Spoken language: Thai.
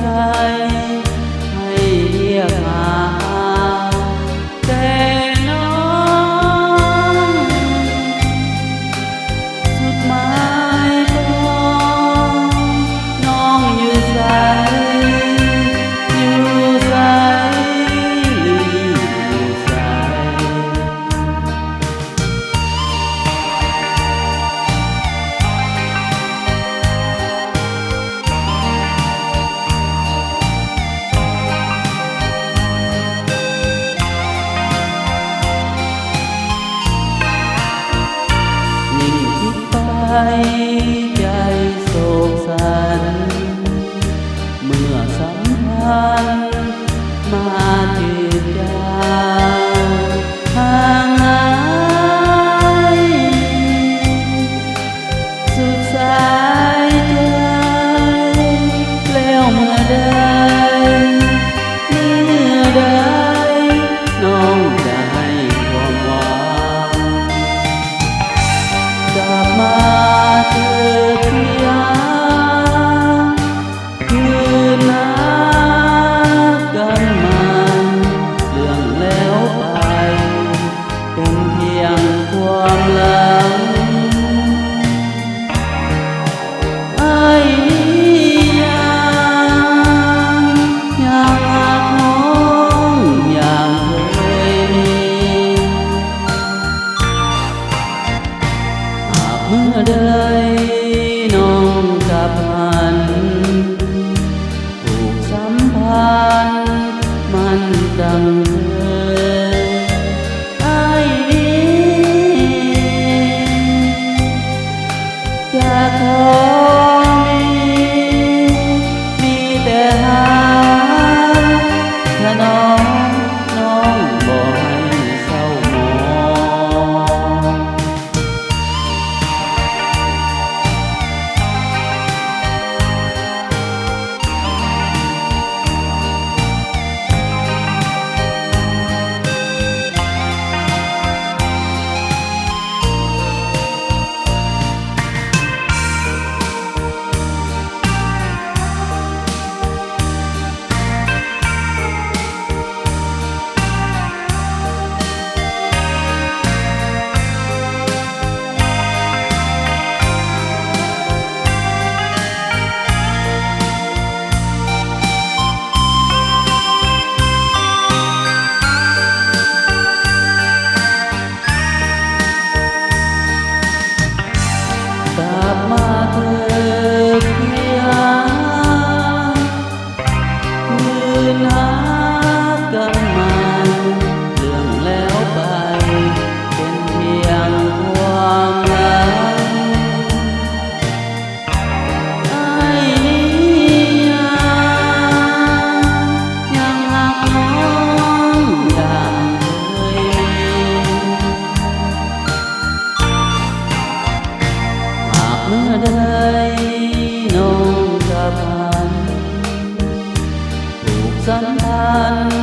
ให้เรียกหาแต่น้องสุดหมายปองน้องอยู่ใสอยู่ใสหรืออยู่ใสใจโศกสันเมื่อสัมพันธ์มาจืดจางห่างหายสุดสายใจแล้วเมื่อใดน้องจะให้ความหวังกลับมาเธอเพียงคืนนัดกันมันเรื่องแล้วไปเป็นเพียงความหลังไอ้ยังรักน้องอย่างเคยมีเมื่อใดน้องกับมันผูกสัมพันธ์มันดังเคยไอ้จะขอมีแต่หาถ้าน้องบ่ให้เศร้าหมองกลับมาเธอเพียงคืนหากันมันเรื่องแล้วไปเป็นเพียงความหลังไอ้ยังรักน้องอย่างเคยมีเมื่อใดน้องกับมันผูกสัมพันธ์